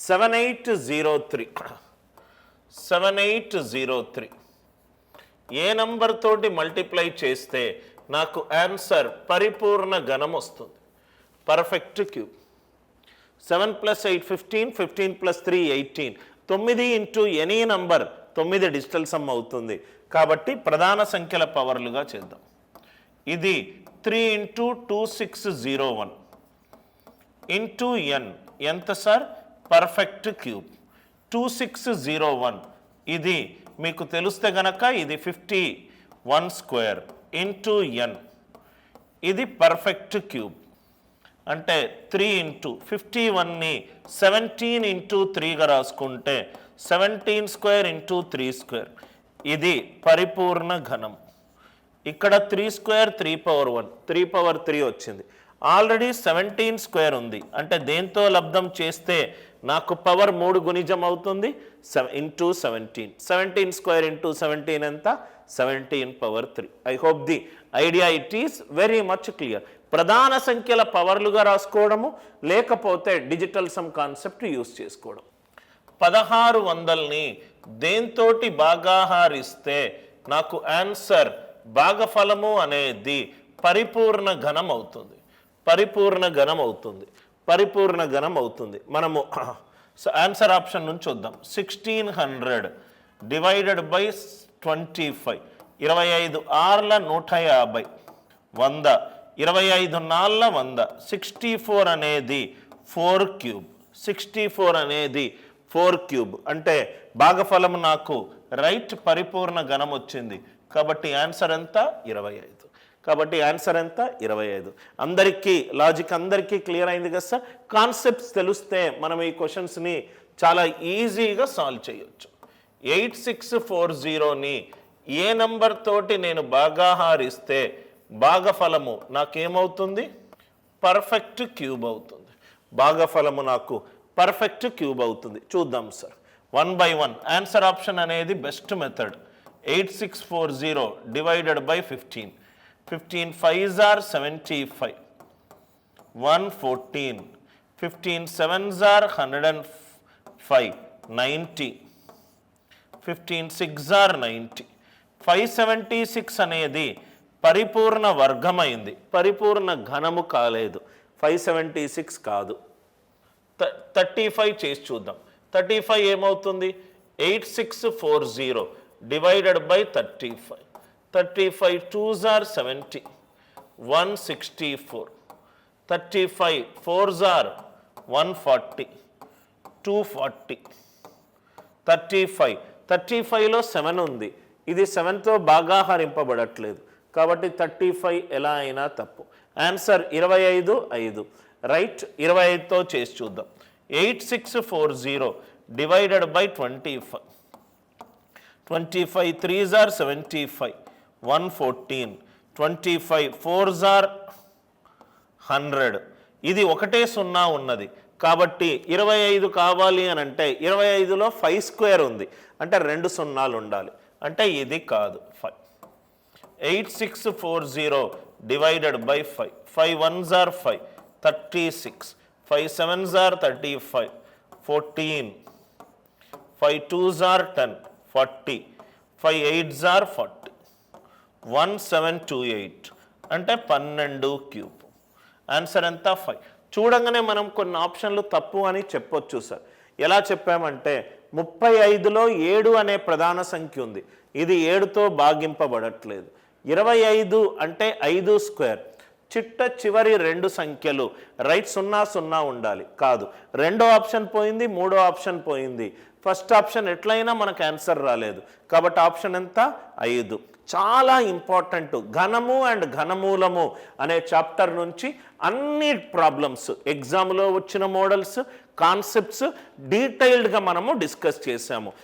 7803 7803 ఏ number తోటి multiply చేస్తే నాకు ఆన్సర్ పరిపూర్ణ ఘనం వస్తుంది, perfect cube. 7 + 8 15, 15 + 3 18, 9 into any number 9 digital sum అవుతుంది. కాబట్టి ప్రధాన సంఖ్యల పవర్లుగా చేద్దాం. ఇది 3 ఇంటూ 2601 ఇంటూ ఎన్ ఎంత సార్? Perfect cube. 2601 ఇది మీకు తెలిస్తే గనక ఇది 51 స్క్వేర్ ఇంటూ ఎన్, ఇది పర్ఫెక్ట్ క్యూబ్. అంటే 3 ఇంటూ 51ని 17 ఇంటూ 3గా రాసుకుంటే 17 స్క్వేర్ ఇంటూ 3 స్క్వేర్, ఇది పరిపూర్ణ ఘనం. ఇక్కడ 3 స్క్వేర్ 3/1, 3/3 వచ్చింది. ఆల్రెడీ 17 స్క్వేర్ ఉంది, అంటే దేంతో లబ్ధం చేస్తే నాకు పవర్ 3 గుణిజం అవుతుంది, ఇంటూ 17. 17 స్క్వేర్ ఇంటూ 17 ఎంత? 17/3. I hope the idea it is very much clear. ప్రధాన సంఖ్యల పవర్లుగా రాసుకోవడము, లేకపోతే డిజిటల్ సమ్ కాన్సెప్ట్ యూస్ చేసుకోవడం. 1600ని దేంతోటి భాగాహారిస్తే నాకు ఆన్సర్ భాగఫలము అనేది పరిపూర్ణ ఘనం అవుతుంది, పరిపూర్ణ ఘనం అవుతుంది, పరిపూర్ణ ఘనం అవుతుంది. మనము ఆన్సర్ ఆప్షన్ నుంచి చూద్దాం. 1600 డివైడెడ్ బై 25, 25 ఆర్ల 150, 100, 25 నాళ్ళ 100, 64 అనేది 4 క్యూబ్. 64 అనేది 4 క్యూబ్ అంటే భాగఫలం నాకు రైట్ పరిపూర్ణ ఘనం వచ్చింది. కాబట్టి ఆన్సర్ ఎంత? 25. కాబట్టి ఆన్సర్ ఎంత? 25. అందరికీ లాజిక్ అందరికీ క్లియర్ అయింది కదా సార్? కాన్సెప్ట్స్ తెలిస్తే మనం ఈ క్వశ్చన్స్ని చాలా ఈజీగా సాల్వ్ చేయొచ్చు. 8640ని ఏ నంబర్ తోటి నేను భాగాహారిస్తే భాగఫలము నాకేమవుతుంది? పర్ఫెక్ట్ క్యూబ్ అవుతుంది. భాగఫలము నాకు పర్ఫెక్ట్ క్యూబ్ అవుతుంది. చూద్దాం సార్ 1 by 1. ఆన్సర్ ఆప్షన్ అనేది best method. 8640 divided by 15, 15 5s are 75, 114, 15 7s are 105, 90, 15 6s are 90. 576 అనేది పరిపూర్ణ వర్గమైంది, పరిపూర్ణ ఘనము కాలేదు. 576 కాదు. 35 చేసి చూద్దాం. 35 ఏమవుతుంది? 8640 divided by 35, 35 2s are 70, 164, 35 4s are 140, 240, 35లో 7 ఉంది, ఇది 7తో భాగాహరింపబడట్లేదు. కాబట్టి 35 ఎలా అయినా తప్పు. Answer 25, 5 right. 25తో చేసి చూద్దాం. 8640 divided by 25, 25 3s are 75, 114, 25 4s are 100. ఇది ఒకటే 0 ఉన్నది. కాబట్టి 25 కావాలి అని అంటే 25లో 5 స్క్వేర్ ఉంది, అంటే 2 సున్నాలు ఉండాలి, అంటే ఇది కాదు 5. 8640 divided by 5, 5 1s are 5, 36, 5 7s are 35, 14, 5 2s are 10, 40, 5 8s are 40, 1728 అంటే 12 క్యూబ్. ఆన్సర్ ఎంత? 5. చూడంగానే మనం కొన్ని ఆప్షన్లు తప్పు అని చెప్పొచ్చు సార్. ఎలా చెప్పామంటే 35లో 7 అనే ప్రధాన సంఖ్య ఉంది, ఇది 7తో భాగింపబడట్లేదు. 25 అంటే 5 స్క్వేర్, చిట్ట చివరి 2 సంఖ్యలు రైట్ 0 0 ఉండాలి, కాదు. రెండో ఆప్షన్ పోయింది, మూడో ఆప్షన్ పోయింది. ఫస్ట్ ఆప్షన్ ఎట్లయినా మనకు ఆన్సర్ రాలేదు. కాబట్టి ఆప్షన్ ఎంత? 5. చాలా ఇంపార్టెంట్. ఘనము అండ్ ఘనమూలము అనే చాప్టర్ నుంచి అన్ని ప్రాబ్లమ్స్, ఎగ్జామ్లో వచ్చిన మోడల్స్, కాన్సెప్ట్స్ డీటెయిల్డ్గా మనము డిస్కస్ చేసాము.